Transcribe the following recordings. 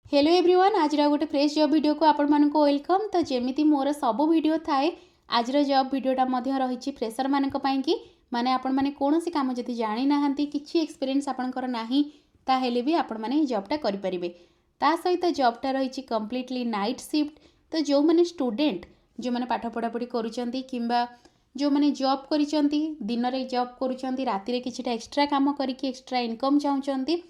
Hello everyone आज गोटे fresh job video को आपण मानक वेलकम। तो जमी मोर सब वीडियो थाए आज जॉब वीडियोटा रही फ्रेशर मानक कि माने आपण माने कौन सी काम जदि जानी ना कि एक्सपीरियंस आपणकर नाही ताहेले भी आपण माने जॉबटा करि परिबे। ता सहित जॉबटा रही कंप्लीटली नाइट शिफ्ट। तो जो मैंने स्टूडेंट जो मैंने पाठ पढ़ापढ़ी करुँच किंबा जो मैंने जॉब करिसेंती दिन रे जॉब करुँच राति रे किछिटा एक्स्ट्रा काम करके एक्स्ट्रा इनकम चाहूँगी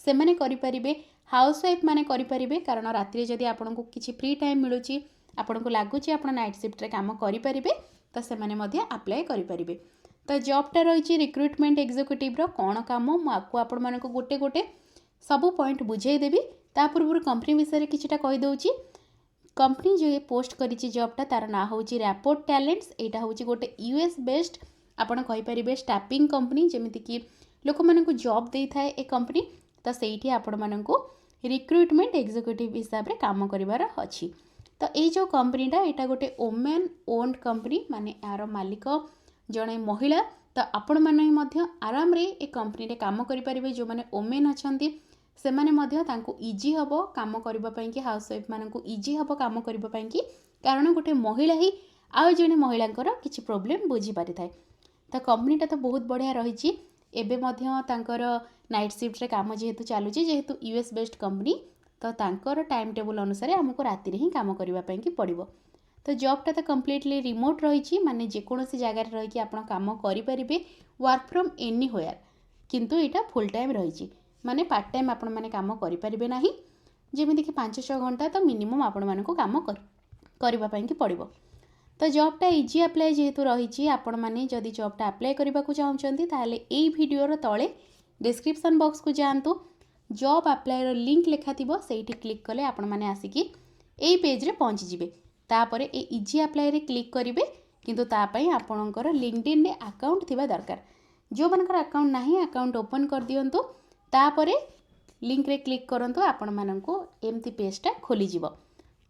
से मैंने करें। हाउसवाइफ मैंने करें कारण राति जदि आपको किसी फ्री टाइम मिलूँ आपन को लगुच आप नाइट शिफ्ट काम करें तो से आप्लाय करें। तो जॉबटा रही रिक्रुटमेंट एग्जीक्यूटिव रो कौन काम मुझको आपण मानक गोटे गोटे सबू पॉइंट बुझेदेवी। ता पूर्व कंपनी विषय किछिटा कहीदे। कंपनी जो ये पोस्ट करी जॉबटा तार ना हूँ रैपोर्ट टैलेंट्स। यहाँ हूँ गोटे यूएस बेस्ड आपड़ कहींपारे स्टाफिंग कंपनी जमीक लोक मानक जॉब दे थाए ए कंपनी। तो से आपण मानक रिक्रुटमेंट एग्जीक्यूटिव हिसाब से काम करार अच्छी। तो ये जो कंपनीटा यहाँ गोटे वोमेन ओन्ड कंपनी माने यार मालिक जड़े महिला। तो आपण मैंने आराम रे ए कंपनी रे काम करें जो मैंने वोमेन अच्छा से मैंने इजी हम कम करने कि हाउसवाइफ मानक इजी हम कम करने कारण गोटे महिला ही आउ जड़े महिला किसी प्रोब्लेम बुझी पारि थाए। तो कंपनीटा तो बहुत बढ़िया रही एबे नाइट शिफ्ट रे काम जेहेतु चलुची जेहेतु यूएस बेस्ड कंपनी तो तांकर टाइम टेबल अनुसार आमको राति रे ही काम करने पड़ो। तो जॉबटा तो कंप्लीटली रिमोट रही माने जेकोसी जगार रही आप काम करें वर्क फ्रॉम एनी व्हेयर किंतु यहाँ फुल टाइम रही माने पार्ट टाइम आपण मैंने काम करें ना जमीक कि 5-6 घंटा तो मिनिमम आपण मानक काम करने पड़ो। तो जॉबटा इजी अप्लाई जेहेतु रही आपण मैंने जदि जॉबटा अप्लाई करने को चाहते ताहले एई वीडियोर तले डिस्क्रिप्शन बॉक्स को जातु जॉब अप्लाई लिंक लिखा थी से क्लिक कले आपण मैंने आसिकी यही पेज रे पहुँची जिवे। तापर ए इजी अप्लाई रे क्लिक करेंगे किंतु तापाई आपणकर लिंक्डइन रे अकाउंट थिबा दरकार। जो मनकर अकाउंट नाही अकाउंट ओपन कर दियंतु तापर लिंक रे क्लिक करंतु आपण माननको एमती पेजटा खोली जिवो।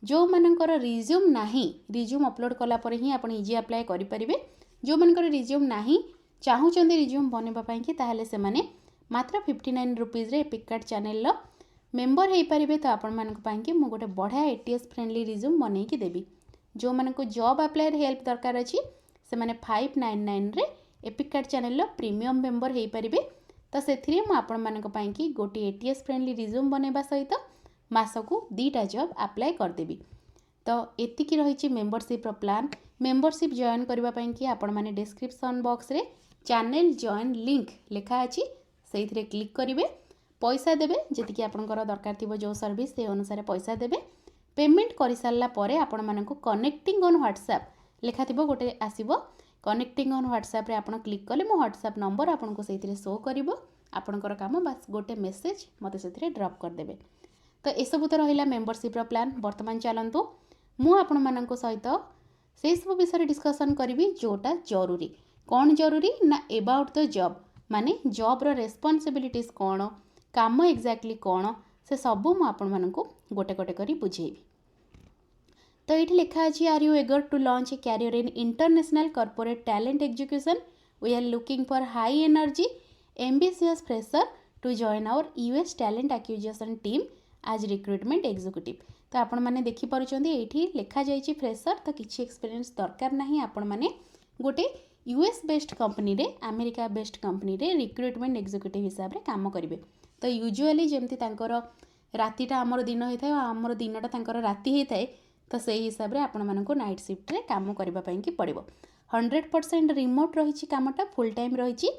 जो मनकर रिज्यूम नाही रिज्यूम अपलोड कला पर ही आपण इजी अप्लाई करि परिबे। जो मनकर रिज्यूम नाही चाहूचंदी रिज्यूम बनेबा पई कि ताहले से माने मात्र 59 रुपीज रे पिककार्ट चैनल मेंबर हो पारे। तो आपण मानक पई कि मु गोटे बढ़िया एटीएस फ्रेंडली रिज्यूम बनै कि देबी। जो मानक जॉब अप्लाई रे हेल्प दरकार अछि से माने 599 रे पिककार्ट चैनल प्रीमियम मेंबर हो पारे। तो सेथिरे मु आपण मानक पई कि गोटे एटीएस फ्रेंडली रिज्यूम बनेबा सहित मासकू 2टा जॉब अप्लाई करदेवी। तो एतिकी रही मेंबरशिप प्लान। मेंबरशिप जॉइन करने कि आपण माने डिस्क्रिप्शन बॉक्स रे चैनल जॉइन लिंक लिखा अच्छी से क्लिक करेंगे पैसा देवे जी आपंकर दरकार थी जो सर्विस से अनुसार पैसा देवे। पेमेंट कर सारापर आपण मानक कनेक्टिंग ऑन व्हाट्सएप लिखा थी गोटे आसो कनेक्टिंग ऑन व्हाट्सएप रे आपण क्लिक कले मो व्हाट्सएप नंबर आपको से शो कर आपणकर काम बस गोटे मेसेज मत से ड्रॉप करदे। तो ये सब तो रहा मेंबरशिप प्लान। बर्तमान चलतु मु आपण मानक सहित से सब विषय डिस्कसन करी जोटा जरूरी कौन जरूरी ना एबाउट द जॉब माने जॉब रो रेस्पॉन्सिबिलिटीज कौन काम एक्जाक्टली कौन से सबू मु आपण मानक गोटे गोटे करी बुझेबी। तो ये लिखा अच्छी are you eager to launch a career in international corporate talent education we are looking for high energy ambitious fresher to join our US talent acquisition team as recruitment executive. तो आपण मैंने देखिपुंट ये लिखा जाइए फ्रेशर तो किसी experience दरकार ना आपण मैंने गोटे यूएस बेस्ड कंपनी रे अमेरिका बेस्ड कंपनी रे रिक्रुटमेंट एग्जीक्यूटिव हिसाब से काम करेंगे। तो यूजुअली जमती रातिटा आमर दिन होता है आमर दिनटा तांकर राति होता है तो से हिसाब से आपण मानक नाइट शिफ्ट रे काम करने की पड़ो। 100% रिमोट रही कामटा फुल टाइम रही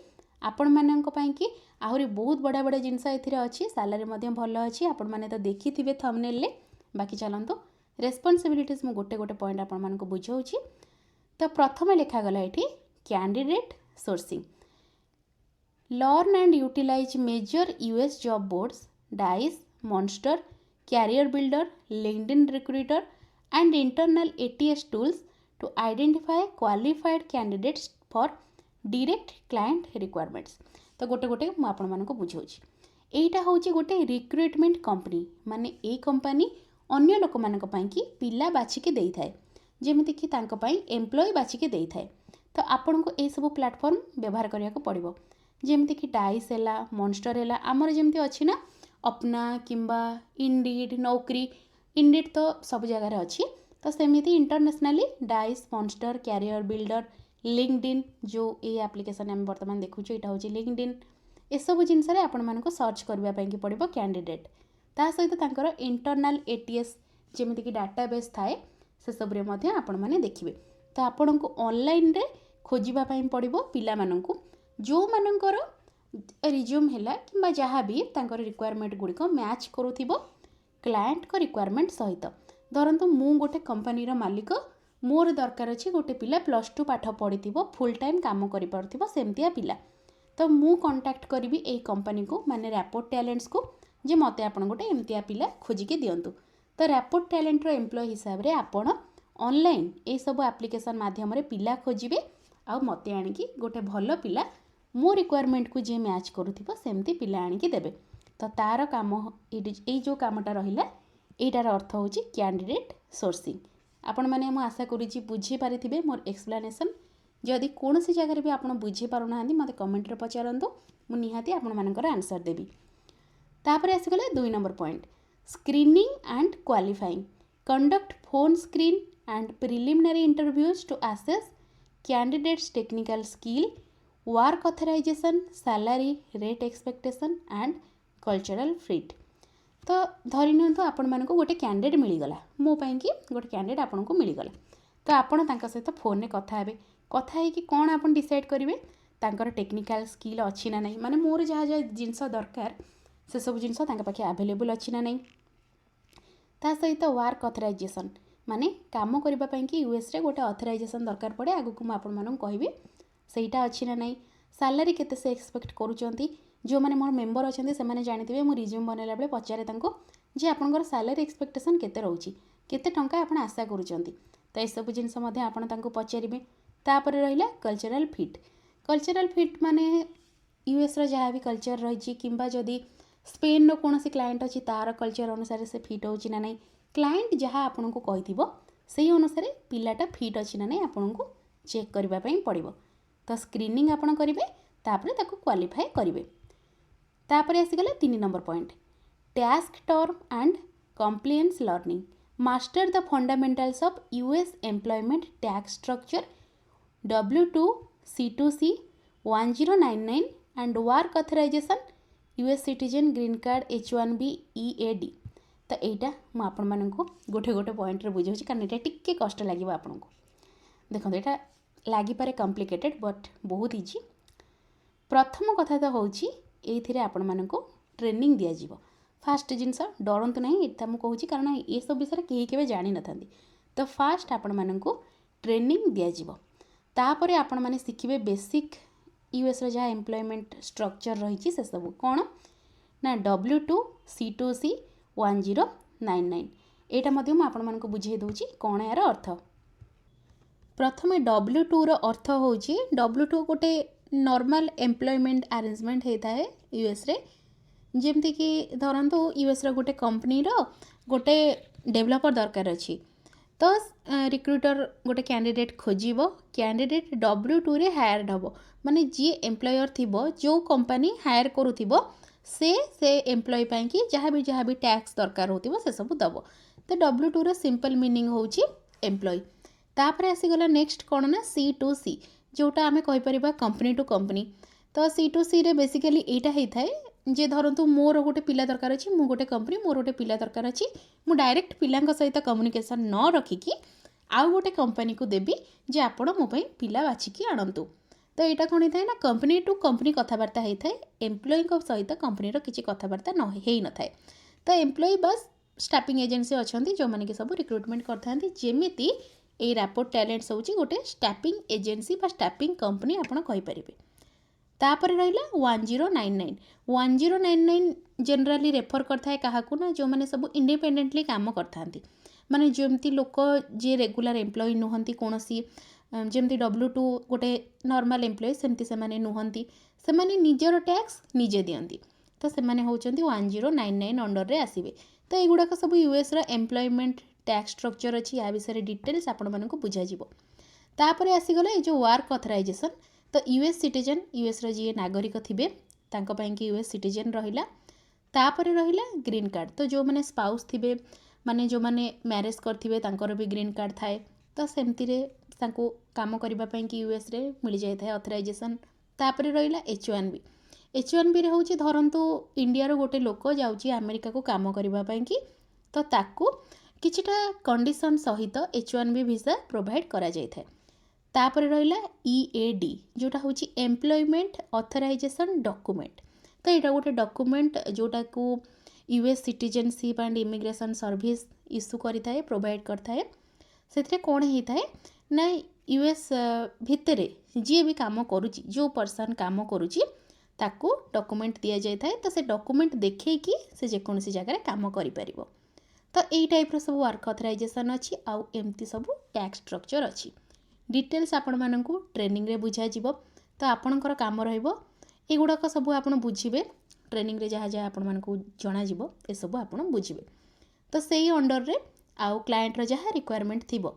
आपण मानक कि आहरी बहुत बड़ा बड़ा जिनस अच्छी सैलरी भल अच्छी आपण मैंने तो देखी थे थंबनेल ले। बाकी चलतु रेस्पॉन्सिबिलिटीज मु गोटे गोटे पॉइंट आपण मानक बुझाऊँगी। तो प्रथम लिखागला ये candidate sourcing learn and utilise major US job boards Dice Monster CareerBuilder LinkedIn recruiter and internal ATS tools to identify qualified candidates for direct client requirements. तो गोटे गोटे मु आपण मानक बुझाऊँगी। एटा होची गोटे रिक्रुटमेंट कंपनी माने ए कंपनी अन्य लोक मानक पई कि पिला बाछिके देई थाए जेमिति कि तांको पई एम्प्लॉय बाछिके देई थाए। तो आपन को ए सब प्लेटफॉर्म व्यवहार करिया को पड़िबो जेमिति कि डाइस हैला मॉन्स्टर हैला आमर जेमिति अछि ना अपना किंबा इंडीड नौकरी इंडीड तो सब जगह अच्छी तो सेमती internationally Dice Monster CareerBuilder LinkedIn जो ये एप्लिकेशन आम बर्तमान देखुचे यहाँ हूँ लिंक्डइन एसबू जिनस आपण मानक सर्च करने की पड़ो कैंडिडेट ता सहित तांकर इंटरनल एटीएस जमीक डाटाबेस थाए से सब आपण मैंने देखिए तो आपण को ऑनलाइन रे खोजापी पड़ो पिला मानकु जो मानकर रिज्यूम है कि जहाँ भी रिक्वायरमेंट गुड़िक मैच करूथिबो क्लाएंट को रिक्वायरमेंट सहित धरतु मु गोटे कंपनी मालिक मोर दरकार अच्छी गोटे पिला +2 पाठ पढ़ी फुल टाइम काम कर सेमतिया पिला तो मु कांटेक्ट करी ए कंपनी को माने रैपोर्ट टैलेंट्स को जे मते आपण गोटे एमतिया पिला खोजिके दियंतु तो रैपोर्ट टैलेंट रो एम्प्लॉय हिसाब रे आपण ऑनलाइन ए सब एप्लिकेशन माध्यम रे पिला खोजिबे आ मते आनिकी गोटे भल पिला मो रिक्वायरमेंट को जे मैच करूथिबो सेमती पिला आनिकी देबे तो तार काम ए जो कामटा रहिला एटार अर्थ होची कैंडिडेट सोर्सिंग आपण माने हम आशा करूची बुझी पारिथिबे मोर एक्सप्लेनेशन जदि कौन सी जगह भी आप बुझी पारना मत कमेंट रे पचारंतु मु निहाती आपण मानकर आंसर देबी तापर आसीगले 2 number point screening and qualifying conduct phone screen and preliminary interviews to assess candidates technical skill work authorisation salary rate expectation and cultural fit तो धरी नियंतु आपण मानक गोटे कैंडिडेट मिलगला मो पाई कि गोटे कैंडिडेट आपन को मिलगला तो आपण तांका सहित फोन रे कथा हेबे कथा है कि कौन आप डिसाइड करेंगे तांकर टेक्निकल स्किल अच्छी ना नहीं माने मोर जहाँ जहाँ जिनस दरकार से सब जिनस पाखे अवेलेबल अच्छी ना नहीं ता सहित वर्क ऑथराइजेशन माने काम करने कि यूएस रे गोटे ऑथराइजेशन दरकार पड़े आगु को आपण मानक कहबी सेटा अच्छी ना नहीं सैलरी केते से एक्सपेक्ट करूचंती जो माने मोर मेंबर अच्छे से माने जानिथिबे मो रिज्यूम बनैला बेले पचारे तांको जे आपनकर सैलरी एक्सपेक्टेशन केते रहउची केते टंका आपण आशा करूचंती तो ए सब जिनस मध्ये आपण तांको पचारिबे तापर रहिला कल्चरल फिट माने यूएस रो जहाँ भी कल्चर रही किंबा जदि स्पेन रो कौन क्लाएंट अच्छी तार कल्चर अनुसार से फिट होची ना नहीं क्लाएंट जहाँ आपन को कहिथिबो सेही अनुसार पिलाटा फिट अच्छी ना नहीं आपन को चेक करबा पई पड़िबो तो स्क्रीनिंग आपन करिवे तापर ताको क्वालिफाई करिवे तापर आसीगला 3 number point task term and compliance learning master the fundamentals of US employment tax structure W2 C2C 1099 and work authorization US citizen green card H1B EAD तो यहाँ मुझे आपण मानक गोटे गोटे पॉइंट रे बुझाऊँ कारण यहाँ टिके कष्ट लगे आपन को देखो यहाँ लगिपे कॉम्प्लिकेटेड बट बहुत इजी प्रथम कथा तो हूँ ये आपण मानक ट्रेनिंग दि फास्ट जिनस डरतु ना ये मुझे कारण ये सब विषय कहीं के जानी न था तो फास्ट आपण मानक ट्रेनिंग दि तापर आपण माने शिखिबे बेसिक यूएस रो जहाँ एम्प्लॉयमेंट स्ट्रक्चर रही से सब कौन ना W2 C2C 1099 एटा मध्य आपण मानक बुझे दूची कौन यार अर्थ प्रथमे W2 रो अर्थ होची W2 गोटे नॉर्मल एम्प्लॉयमेंट अरेंजमेंट होता है यूएस रे जेमती कि धरंतु यूएस रो गोटे कंपनी रो गोटे डेवलपर दरकार अछि तो रिक्रूटर गोटे कैंडिडेट खोजिब कैंडिडेट W2 रे हायर्ड हम माने जी एम्प्लॉयर थिबो जो कंपनी हायर करूथिबो से एम्प्लॉय पाई कि जहाँ भी टैक्स दरकार होतिबो से सब दबो तो W2 रो सिंपल मीनिंग होची एम्प्लॉय तापर आसीगला नेक्स्ट कौन ना C2C जोटा आमे कहि परिबा कंपनी टू कंपनी तो C2C रे बेसिकली एटा होता है जे धरतु मोर गोटे पिला दरकार अच्छी मु गोटे कंपनी मोर गोटे पिला दरकार अच्छी मु डायरेक्ट पिला सहित कम्युनिकेशन न रखिकी आउ गोटे कंपनी को देवी जे आपण मो पई पिला बाछिकी आणंतु तो यहाँ कौन होता है ना कंपनी टू कंपनी कथबार्ता होता है एम्प्लॉय सहित कंपनीर किसी कथबार्ता न थाए तो एम्प्लॉय बस स्टाफिंग एजेंसी अच्छा जो मैंने कि सब रिक्रुटमेंट करते जमीती ये रैपोर्ट टैलेंट्स होची गोटे स्टाफिंग एजेंसी बा स्टाफिंग कंपनी आपण कहिपारे तापर रहा 1099 जनरली रेफर करता है क्या ना जो मैंने सब इंडिपेंडेंटली काम करते माने जमती लोक जे रेगुलर एम्प्लॉय नुहंती कौन सी जमती W2 गोटे नॉर्मल एम्प्लॉय सेमती से माने नुहंती से माने निजर टैक्स निजे दियंती तो से माने होचंती 1099 अंडर रे आसीबे तो ये गुड़ाक सब यूएस रो एम्प्लॉयमेंट टैक्स स्ट्रक्चर अच्छी या विषय डिटेल्स आपण मानक बुझा जिवो तापर आसीगला ये जो वर्क ऑथराइजेशन तो यूएस सिटीजन यूएस रो जी नागरिक थिबे तांको पई कि यूएस सिटीजन रहिला तापर रहिला ग्रीन कार्ड। तो जो मैंने स्पाउस थिबे माने जो मैंने मैरेज करथिबे तांकर भी ग्रीन कार्ड थाए। तो सेमती रे तांको काम करबा पई कि यूएस रे मिल जाय थाए ऑथराइजेशन। तापर रहिला H1B। H1B रे होची धरंतु इंडिया रो गोटे लोक जाउची अमेरिका को काम करबा पई कि तो ताकू किछिटा कंडीशन सहित H1B वीजा प्रोवाइड करा जाय थाए। तापर रहिला EAD जोटा होची एम्प्लॉयमेंट ऑथराइजेशन डॉक्यूमेंट। तो यहाँ गोटे डॉक्यूमेंट जोटा को US citizenship and immigration service issue करिथाए प्रोवाइड करथाए। सेथिरे कोन हेइथाए ना यूएस भितरे जी भी काम करूची जो पर्सन काम करूची ताकू डॉक्यूमेंट दिया जाय थाए। तो से डॉक्यूमेंट देखे कि से जे कोनसी जगह काम करि परिबो। तो एई टाइप रो सब वर्क ऑथराइजेशन अछि आउ एमती सब टैक्स स्ट्रक्चर अछि। डिटेल्स आपण मानकू ट्रेनिंग रे बुझा जिवो। तो आपणकर काम रहइबो एगुड़ाक सब आप बुझे ट्रेनिंग रे जहाँ जहाँ आपको जना जीवो ए सब आप बुझे। तो सही अंडर रे आउ क्लाएंट रो जहाँ रिक्वायरमेंट थिबो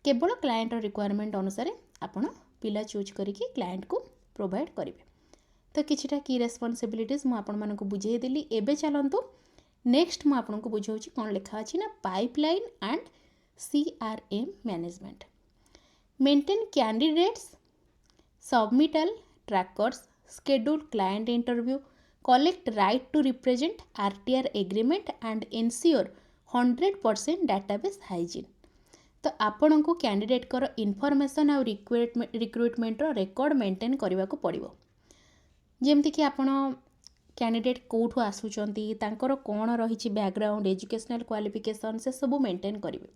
केवल क्लाएंट रो रिक्वायरमेंट अनुसार आपण पिला चूज करिके क्लाएंट को प्रोवाइड करेंगे। तो किछिटा की रेस्पॉन्सिबिलिटीज मु आपण मानकू बुझे देली। एबे चलंतु नेक्स्ट मु आपनको बुझाउची कोन लिखा अछि ना pipeline and CRM management. Maintain candidates submittal trackers, schedule client interview, collect right to represent, RTR agreement and ensure 100% database hygiene। तो आपण को कैंडिडेट कर इनफॉरमेशन और रिक्रुटमेंट रो रिकॉर्ड मेंटेन करबा को पड़िबो। जेमति कि आपण कैंडिडेट कोठो आसुचंती तांकर कोन रहिछि बैकग्राउंड एजुकेशनल क्वालिफिकेशन से सब मेंटेन करिवे।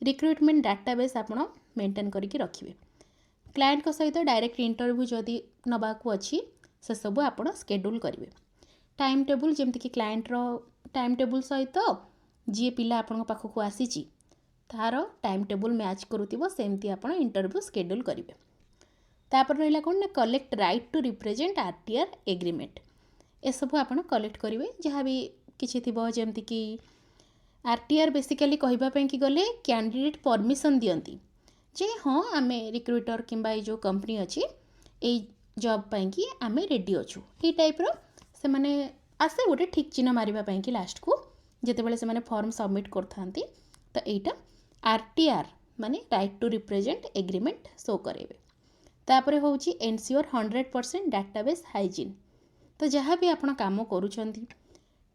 रिक्रुटमेंट डाटाबेस आपण मेंटेन करिके रखिबे। क्लाएंट को सहित डायरेक्ट इंटरव्यू जदि नबाकू अच्छी से सब आप स्केड्यूल करेंगे। टाइम टेबुल जमती कि क्लाएंट रो टाइम टेबुल सहित जी पिला आपण पाखक आसी तार टाइम टेबुल मैच करुथिबो सेमती आप इंटरव्यू स्केड्यूल करेंगे। तापर रहिला कोन ना collect right to represent RTR agreement ए सब आप कलेक्ट करेंगे। जहाँ भी किसी थी जमती कि RTR बेसिकली कहवाई कि गले कैंडिडेट परमिशन दियंती जे हाँ आम रिक्रुटर किंबा जो कंपनी अच्छी ये जॉब पाई कि आम रेडी अच्छू ये टाइप रो से माने आसे गोटे ठीक चिन्ह मारिबा कि लास्ट को जितेबाला से फॉर्म सबमिट करथांती। तो यहाँ RTR माने right to represent agreement show करेंगे। तापर होची एनश्योर 100% डाटाबेस हाइजीन। तो जहाँ भी आपण काम करूछंती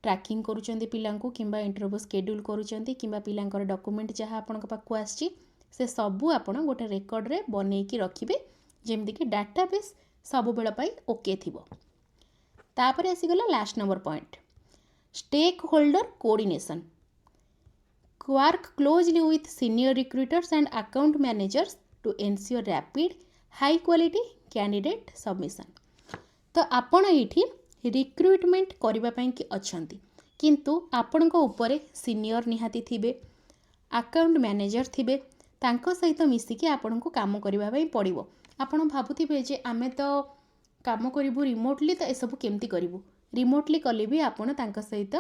ट्रैकिंग करूछंती पिलांको किंबा इंटरव्यू शेड्यूल करूछंती किंबा पिलांकर डॉक्यूमेंट जहाँ आपण पाखु आछि से सबू आपण गोटे रेकर्ड रे बनेकी रखिबे जेमति कि डाटाबेस सब बेला पाई ओके थिबो। तापर आसीगला last number point stakeholder coordination. Work closely with senior recruiters and account managers to ensure rapid high quality candidate submission. तो आपण एठी रिक्रुटमेंट करबा पई कि अछंती किंतु आपणको ऊपर सीनियर निहाती थिबे अकाउंट मैनेजर थिबे तांको सहित मिसिकी आपण को काम करबा पई पड़िबो। आपण भाबुथिबे जे आमे तो काम करिबु रिमोटली तो ए सब केमती करिबु रिमोटली कले भी आपण तांको सहित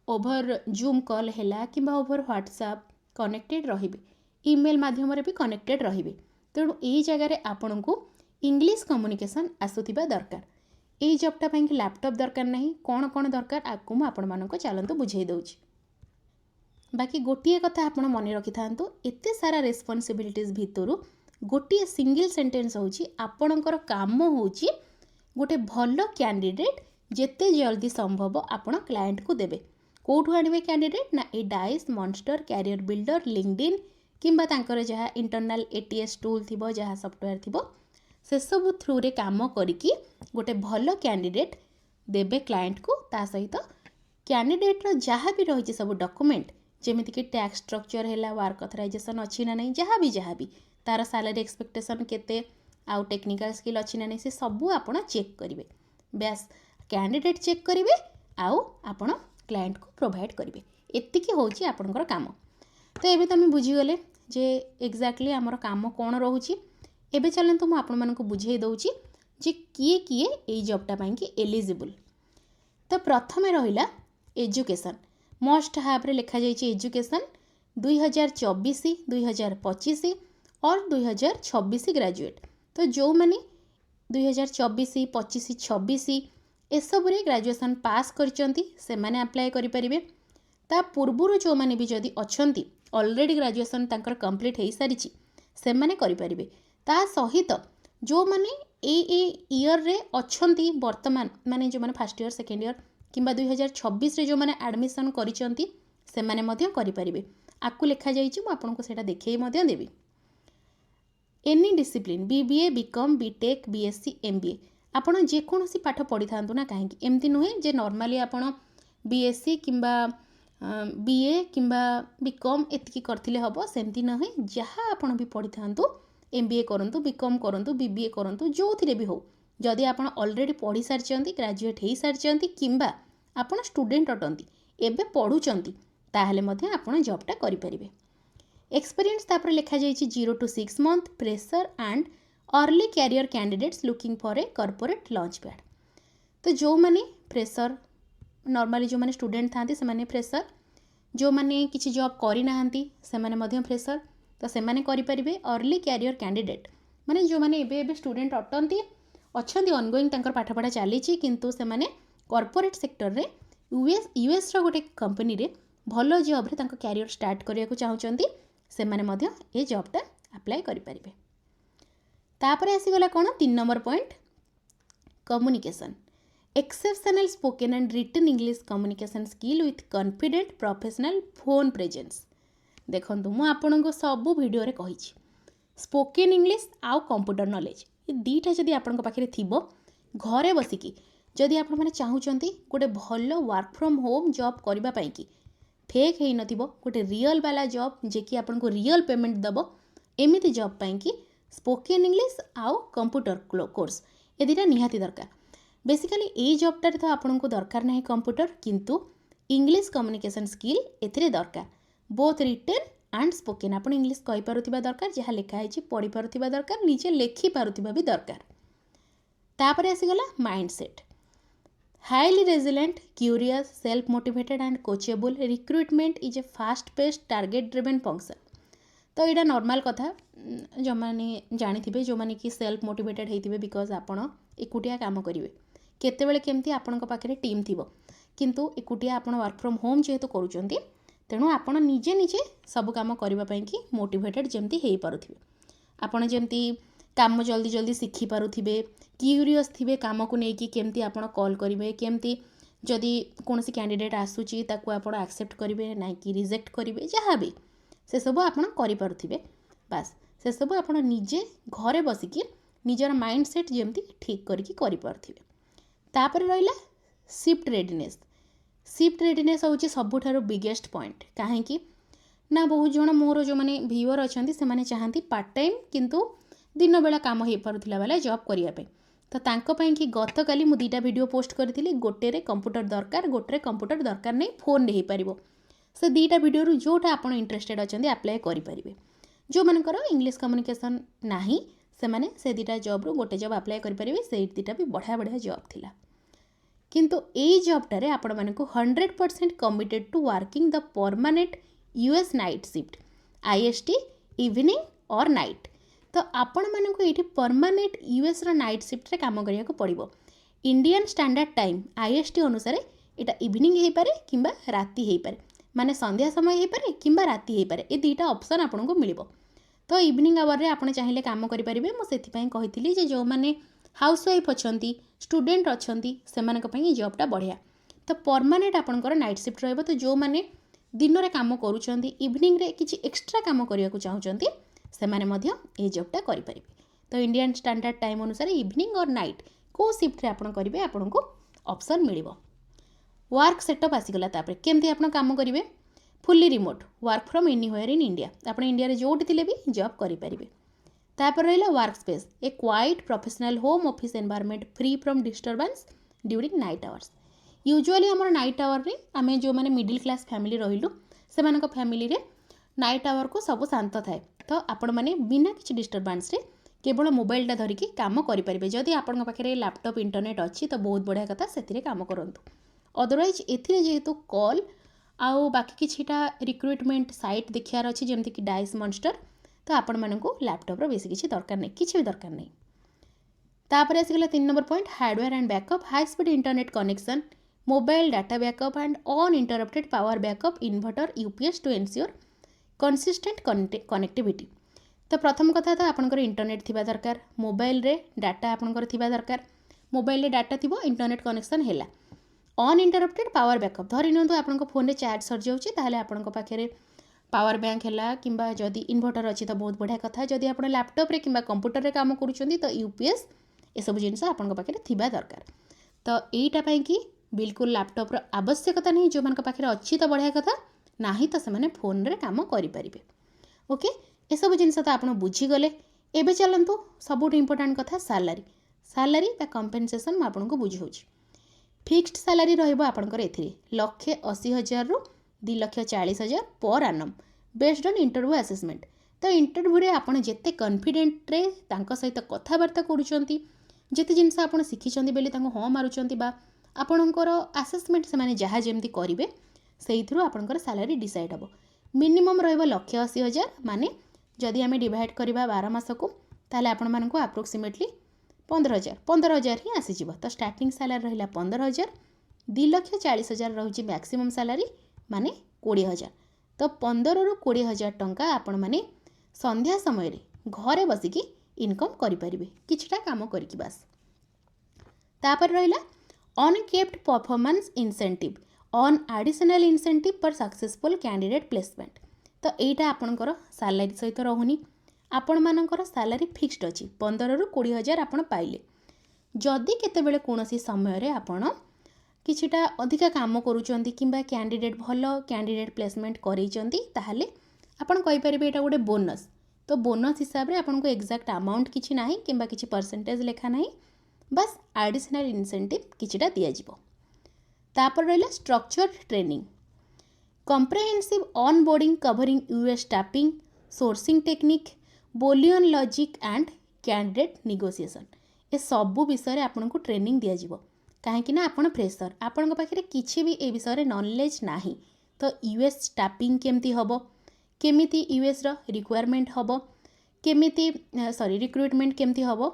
ओभर जूम कॉल हैला किंबा ओभर व्हाट्सएप कनेक्टेड रहिबे ईमेल माध्यम रे भी कनेक्टेड रहिबे। तेणु एई जगह रे आपण को इंग्लिश कम्युनिकेशन आसुथिबा दरकार। एई जॉबटा पई कि लैपटॉप दरकार नहीं कोन कोन दरकार आकु मु आपण मानको चलंतु बुझेई दउची। बाकी गोटे कथा आपण मन रखि थांतु एते सारा रेस्पॉन्सिबिलिटीज भितरु गोटे सिंगल सेंटेंस होची आपणकर काम होची गोटे भलो कैंडिडेट जेते जल्दी संभव आपण क्लाइंट को देबे। कोठु आनिबे कैंडिडेट ना ए Dice Monster CareerBuilder LinkedIn किंबा तांकर जहाँ इंटरनल ATS टूल थिबो जहाँ सॉफ्टवेयर थिबो से सब थ्रू रे काम करिकी गोटे भलो कैंडिडेट देबे क्लाइंट को। ता सहित कैंडिडेट रो जहाँ भी रही सब डॉक्यूमेंट जेमिति कि टैक्स स्ट्रक्चर है वर्क ऑथराइजेशन अच्छी ना नहीं जहाँ भी तार सैलरी एक्सपेक्टेशन केते आउ टेक्निकल स्किल अच्छी ना नहीं से सबू आपण चेक करेंगे। बेस कैंडिडेट चेक करेंगे आउ आपण क्लाइंट को प्रोवाइड करेंगे। एतिकी होची आपणकर काम। तो एबे तुम बुझीगले जे एक्जाक्टली आमर काम कौन रोची। एबे चलतु मु आपण मानकु बुझेई दउची जे किए किए एई जॉबटा पई कि एलिजिबल। तो प्रथमे रहिला एजुकेशन मस्ट हाव रे लिखा जाइए एजुकेशन 2024 2025 और 2026 ग्रेजुएट। तो जो मैंने 2024 25 26 एसबुरे ग्रेजुएशन पास करचंती सेमाने अप्लाई करिपारिबे। ता पूर्वरु जो माने भी जदि अछंती ऑलरेडी ग्रेजुएशन तांकर कंप्लीट हो सारी सेमाने करिपारिबे। ता सहित जो माने ए ईयर रे अछंती वर्तमान माने जो माने फर्स्ट ईयर सेकेंड ईयर किंबा 2026 रे जो माने एडमिशन करिचंती सेमाने मध्य करिपारिबे। आकु लिखा जाइछि मु आपनको सेटा देखै मध्य देबी। Any discipline BBA BCom BTech BSc MBA आपण जे कोनोसी पाठ पढ़ी थांतु ना काहेकि एमती नुहे जे नॉर्मली आपण बीएससी किंबा बीए किंबा बीकॉम एतिकी करथिले हबो सेमती नहे। जहाँ आपण भी पढ़ी थांतु एमबीए करंतु बीकॉम करंतु बीबीए करंतु जोथिरे भी हो जदि आपण ऑलरेडी पढ़ी सारचंती ग्रेजुएट हेई सारचंती किंबा आपण स्टूडेंट अटंती एबे पढ़ुचंती ताहले मध्ये आपण जॉबटा करि परिबे। एक्सपीरियंस तापर लिखा जाइछि 0 to 6 month fresher and early career candidates looking for a corporate launchpad. तो जो माने फ्रेशर नॉर्मली जो माने स्टूडेंट थांती से माने फ्रेशर जो माने किछि जॉब करि नाहंती से माने मध्य फ्रेशर तो से माने करि परिबे। अर्ली कैरियर कैंडिडेट माने जो माने एबे स्टूडेंट अटंती अछंती ऑनगोइंग तांकर पाठपढ़ा चलीछि किंतु से माने कॉर्पोरेट सेक्टर रे यूएस रो गोटे कंपनी रे भलो जॉब रे तांको कैरियर स्टार्ट करिया को चाहुचंती से माने मध्य ए जॉबटा अप्लाई करि परिबे। तापरे आसी गला कोन 3 number point communication exceptional spoken and written English communication skill with confident professional phone presence. देखंतु मु आपनको सब वीडियो रे कहिछि स्पोकन इंग्लिश आउ कंप्यूटर नॉलेज ये दीटा जदि आपनको पाखरे थिबो घरे बसिकी जदि आपण माने चाहुचंती गोटे भलो वर्क फ्रॉम होम जॉब करबा पई की फेक हेई नथिबो गोटे रियल वाला जॉब जे कि आपनको रियल पेमेंट दबो एमिति जॉब पई की स्पोकन इंग्लिश आउ कंप्यूटर कोर्स ए दीटा निहाती दरकार। बेसिकली ए जॉबटा तो आपनको दरकार नाही कंप्यूटर किंतु इंग्लिश कम्युनिकेशन स्किल एथिरे दरकार बोथ रिटन एंड स्पोकन। आपण इंग्लिश कहि पारुथिबा दरकार जहा लिखा है पढ़ी पारुथिबा दरकार निजे लेखि पारुथिबा भी दरकार। तापरे आसी गला mindset highly resilient curious self motivated and coachable recruitment is a fast paced target driven function. तो यहाँ नॉर्मल कथा जो मैंने जानी थे जो मैंने कि सेल्फ मोटिवेटेड होते बिकज आपण एकुटिया काम करेंगे केतेबेले केमती आपण पाखे टीम थी किंतु एकुटिया आपण वर्क फ्रॉम होम जेहेतु करूँ तेणु आपण निजे निजे सब काम करने की मोटिवेटेड जमती हो पारे आपण जमती काम जल्दी जल्दी शिखी पारुथिबे क्यूरियस थिबे काम को लेकिन केमती आपण कॉल करेंगे केमती जदि कौन कैंडिडेट आसूची ताकू आपण एक्सेप्ट करेंगे ना कि रिजेक्ट करेंगे जहाँ भी से सब आपण करि पारुथिबे बास से सब आपण निजे घरे बसिकी निजर माइंड सेट जमती ठीक करिकी करि पारुथिबे। तापर रहिला शिफ्ट रेडीनेस होची सबुठारो बिगेस्ट पॉइंट काहेकि ना बहुत जण मोर जो माने व्यूअर अछंती से माने चाहंती पार्ट टाइम किंतु दिन बेला काम हो पारुथिला वाला जॉब करिया पे तो तांको पई कि गत काली मु 2टा वीडियो पोस्ट करथिली गोटे रे कंप्यूटर दरकार गोटे रे कंप्यूटर दरकार नै फोन रे हे परिबो से 2टा वीडियो जोटा आपण इंटरेस्टेड अछंती अप्लाई करि परिबे। जो मानकर इंग्लिश कम्युनिकेशन नाही से माने से 2टा जॉब रो गोटे जॉब अप्लाई करि परिबे से 2टा भी बढ़िया बढ़िया जॉब थिला किंतु ए जॉबटा रे आपण मानकु 100% committed to working the permanent US night shift IST evening और नाइट। तो आपण मानकु एठी परमानेंट यूएस रो नाइट शिफ्ट रे काम करिया को पड़िबो इंडियन स्टैंडर्ड टाइम आईएसटी अनुसार एटा इवनिंग हे पारे किंबा राती हे पारे माने संध्या समय हे पारे किंबा राती हे पारे ए 2टा ऑप्शन आपन को मिलिबो। तो इवनिंग आवर रे आपण चाहिले काम करि परिबे मो सेति पई कहितली जे जो माने हाउसवाइफ अछंती स्टूडेंट अछंती सेमानक पई जॉबटा बढ़िया। तो परमानेंट आपनकर नाइट शिफ्ट रहबो तो जो माने दिन रे काम करूछंती इवनिंग रे किछि एक्स्ट्रा काम करिया को चाहुचंती से माने मध्य ए जॉबटा करि परिबे। तो इंडियन स्टैंडर्ड टाइम अनुसार इवनिंग और नाइट को शिफ्ट रे आपण करिवे आपण को ऑप्शन मिलिबो। वर्क सेटअप आसीगला तापर केमती आपण काम करिवे fully remote work from anywhere in India आपण इंडिया रे जोटी थिले भी जॉब करि परिबे। तापर रहिला work space A quite professional home office environment free from disturbance during night hours. Usually हमर नाइट आवर रे आमे जो माने मिडिल क्लास फैमिली रहिलु सेमानक फैमिली रे नाइट आवर को सब शांत थाए तो आपण माने बिना किछि डिस्टर्बेंस रे केवल मोबाइल टा धरिकी काम करि परिबे। जदि आपण पाखे लैपटॉप इंटरनेट अच्छी तो बहुत बढ़िया कथा सेतिरे काम करंतु अदरवाइज एथिरे जेहेतु कॉल आउ बाकी किछिटा रिक्रुटमेंट साइट देखियार अच्छी जमती कि डाइस मॉन्स्टर तो आपण मानकु लैपटॉप रो बेसी किछि दरकार नै किछि भी दरकार नै। तापर आसीगला 3 number point hardware and backup high speed internet connection mobile data backup and uninterrupted power backup inverter UPS to ensure consistent connectivity. तो प्रथम कथा तो आपंकर इंटरनेट थिबा दरकार मोबाइल रे डाटा आपंकर थिबा दरकार मोबाइल रे डाटा थिबो इंटरनेट कनेक्शन हैला अनइंटरप्टेड पावर बैकअप धरि नियंतु आपंक फोन रे चार्ज सर जाउची ताहले आपंक पाखरे पावर बैंक हैला किंबा जदि इन्वर्टर अच्छी तो बहुत बढ़िया कथा जदि आप लैपटॉप रे किंबा कंप्यूटर रे काम करूछंती तो यूपीएस ये सब जिनस आपंक पाखरे थिबा दरकार। तो एटा पई कि बिल्कुल लैपटॉप रो आवश्यकता नहीं जो मान पाखरे अच्छी तो बढ़िया कथा नाही तो से फोन रे काम करि परिबे। ओके ये सब जिनस तो आप बुझी गले। एबे चलंतु सबुठ इंपोर्टेंट कथा सैलरी बा कंपेनसेशन मैं आपको बुझाऊँ। फिक्स्ड सैलरी रहिबो आपनकर एथिरे 1,80,000 रु 2,40,000 पर आनम बेस्ड ऑन इंटरव्यू असेसमेंट। तो इंटरव्यू रे आपण जेते कॉन्फिडेंट रे तांको सहित कथबार्ता करूछंती जेते जिनस आपण शिखिछंती बेली तांको हाँ मारुछंती बा आपणकर असेसमेंट से माने जहाँ जेमती करिवे सेइथरु आपणकर सैलरी डिसाइड हबो। मिनिमम रहिबो 1,80,000 माने जदि आमे डिवाइड करिबा 12 मास को ताले आपण मानको अप्रोक्सीमेटली 15,000 ही आसीଯିବ। तो स्टार्टिंग सैलरी रहिला 15,000 2,40,000 रहुछि मैक्सिमम सैलरी माने 20,000। तो 15 रु 20,000 टंका आपण माने संध्या समय रे घरे बसिकी इनकम करि परिबे किछटा काम करिकी बास। तापर रहिला uncapped performance incentive on additional incentive per successful candidate placement. तो एटा आपणकर सैलरी सहित रहुनी आपण मानकर सैलरी फिक्स्ड अच्छी 15 रु 20,000 आपण पाइले जदि केतेबेले कोनोसी समय रे आपण किछिटा अधिका काम करूचंती किंबा कैंडिडेट भलो कैंडिडेट प्लेसमेंट करैचंती ताहले आपण कहि परिबे एटा गोटे बोनस। तो बोनस हिसाब रे आपण को एग्जैक्ट अमाउंट किछि नाही किंबा किछि परसेंटेज लेखा नाही बस एडिशनल इंसेंटिव किछिटा दिया जिवो। तापर रहला structured training comprehensive onboarding covering US staffing sourcing technique Boolean logic and candidate negotiation ए सबु विषय आपन को ट्रेनिंग दिया जिवो कहीं आपण फ्रेशर आपण पाखे किसी भी ए विषय नॉलेज नाही। तो यूएस स्टाफिंग केमती हबो केमिति यूएस रो रिक्वायरमेंट हबो केमिति रिक्रुटमेंट केमती हबो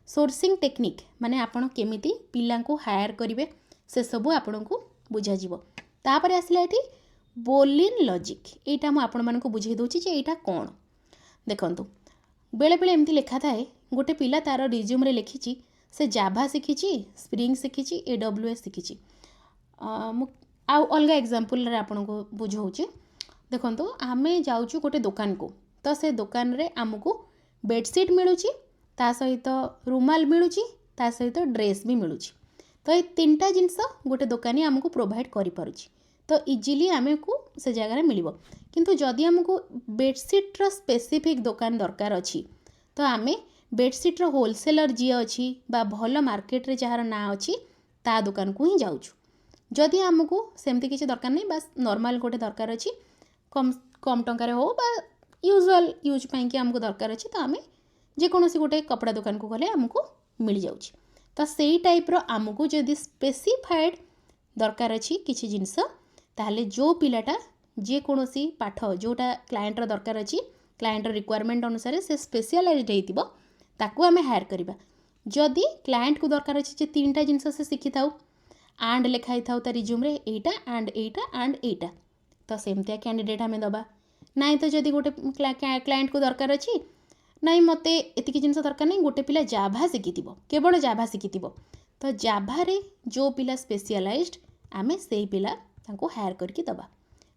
सोर्सिंग टेक्निक माने आपण केमिति पिला को हायर करिवे से सबु आपण को बुझा जिवो। तापर आसला एठी बोलियन लॉजिक एटा मु आपण मानको बुझाई दोची जे एटा कोन देखंतु बेले बेले एमती लिखा थाए गोटे पिला तार रिज्यूम रे लिखिची से जाभा शिखिची स्प्रिंग शिखिची एडब्ल्यूएस शिखिची आउ अलग एग्जांपल रे आपन को बुझाऊची। देखंतु आमे जाउछु गोटे दुकान को तो से दुकान रे हमको बेडशीट मिलुची ता सहित रुमाल मिलुची ता सहित ड्रेस भी मिलुची। तो ये तीनटा जिनस गोटे दुकानी हमको प्रोवाइड करि पारुची तो इजिली आमे को से जगह मिलिबो। किंतु जदि हमको बेडशीट रो स्पेसिफिक दुकान दरकार अछि तो आमे बेडशीट रो होलसेलर जी अछि बा भलो मार्केट रे जहार ना अछि ता दुकान को ही जाउछु। जदि हमको सेमती किछि दरकार नै बस नॉर्मल गोटे दरकार अछि कम कम टंका रे हो बा यूजुअल यूज पई कि हमको दरकार अछि तो आमे जे कोनोसी गोटे कपड़ा दुकान को गले हमको मिल जाउछि। तो सेही टाइप रो हमको जदि स्पेसिफाइड दरकार अछि किछि जिंस ताहले जो पिलाटा जे कोनोसी पाठ जोटा क्लाएंट रो दरकार अछि क्लाएंट रो रिक्वायरमेंट अनुसार से स्पेशलाइज्ड हेतिबो ताकू आमे हायर करिबा। जदि क्लाएंट को दरकार अछि जे तीनटा जिंस से शिखि थाउ एंड लिखाई थाउ ता रिज्यूम रे एटा एंड एटा तो सेमतिया कैंडिडेट आमे दबा नाइ। तो जदि गोटे क्लाएंट को दरकार अछि नाइ मते एतिकी जिंस दरकार नै गोटे पिला जाभा शिखिथिबो केवल जाभा शिखिथिबो तो जाभा रे जो पिला स्पेशलाइज्ड आमे सेही पिला तांको हायर करके दबा।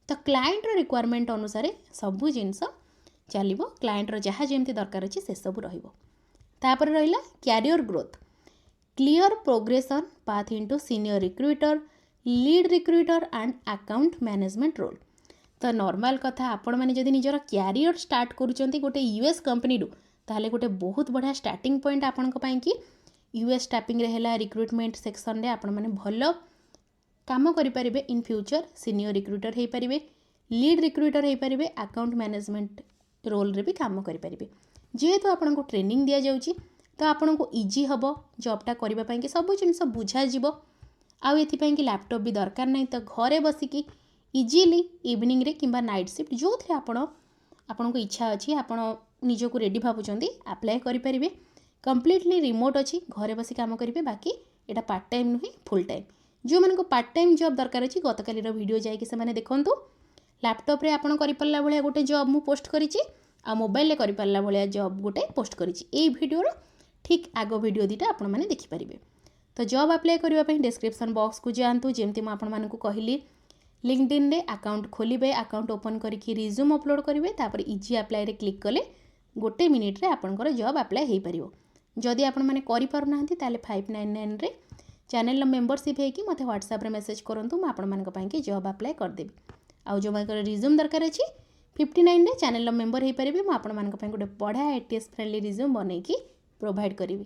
तो क्लाएंट रो रिक्वायरमेंट अनुसार सबु जिंस चलिबो क्लाएंट रो जहाँ जेमती दरकार अछि से सब रहिबो। तापर रहिला career growth clear progression path into senior recruiter lead recruiter and account management role. तो नॉर्मल कथा आपण माने जदि निजर कैरियर स्टार्ट करूचंती गोटे यूएस कंपनी रु ताहले गोटे बहुत बढ़िया स्टार्टिंग पॉइंट आपण को पई कि यूएस स्टाफिंग रे हैला रिक्रूटमेंट सेक्शन रे आपण माने भलो काम करि परिबे इन फ्यूचर सीनियर रिक्रूटर हे परिबे लीड रिक्रूटर हे परिबे अकाउंट मैनेजमेंट रोल रे भी काम करि परिबे। जेहेतु आपन को ट्रेनिंग दिया जाउची तो आपन को इजी हबो जॉबटा करबा पई कि सब जिंस बुझा जिवो आउ एथि पई कि लैपटॉप भी दरकार नहीं। तो घरे बसिकी इजीली इवनिंग रे किंबा नाइट शिफ्ट जो थे आपन को इच्छा अछि आपन निजो को रेडी भाबुचंदी अप्लाई करि परिबे कम्प्लीटली रिमोट अच्छी घरे बस कम करेंगे बाकी यहाँ पार्ट टाइम नुहे फुल टाइम जो मैंने पार्ट टाइम जॉब दरकार अच्छी गत कालीर वीडियो जाकि देखूँ लैपटॉप रे आपन करि परला भलिया गोटे जॉब मु पोस्ट करिछि आ मोबाइल रे करि परला भलिया जॉब गोटे पोस्ट करिछि ए वीडियो ठीक आगो वीडियो दीटा आपण माने देखि परिबे। तो जॉब अप्लाई करबा पई डिस्क्रिप्शन बॉक्स को जांतु जेमति म आपण मानकु कहली लिंक्डइन रे अकाउंट खोलिबे अकाउंट ओपन करके रिज्यूम अपलोड करिवे तापर इजी अप्लाई रे क्लिक कले गोटे मिनिट रे आपनकर जॉब अप्लाई हेई परिबो। जदि आपण माने करि पार नाहंती ताले 599 रे चैनल मेंबरशिप है कि मते व्हाट्सएप रे मैसेज करंतु म आपण मानक पई के जॉब अप्लाई कर देबी। आउ जो मानकर रिज्यूम दरकार अछि 59 रे चैनल मेंबर हेई परिबे म आपण मानक पई गोटे बढ़िया एटीएस फ्रेंडली रिज्यूम बनै की प्रोवाइड करिवि।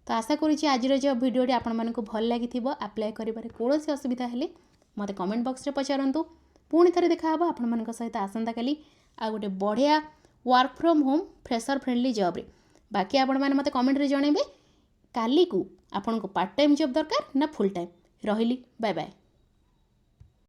तो आशा करुछि आज जॉब वीडियो आपण मानक भल लागिथिबो अप्लाई करिबारे कोनोसी असुविधा हेले मते कमेंट बॉक्स रे पचारंतु। पुणी थरे देखा हबो आपण मानक सहित आसंता काली आ गोटे बढ़िया work from home fresher friendly job रे। बाकी आपण माने मते कमेंट रे जणेबे काली को आपण को पार्ट टाइम जॉब दरकार ना फुल टाइम। रहिली बाय बाय।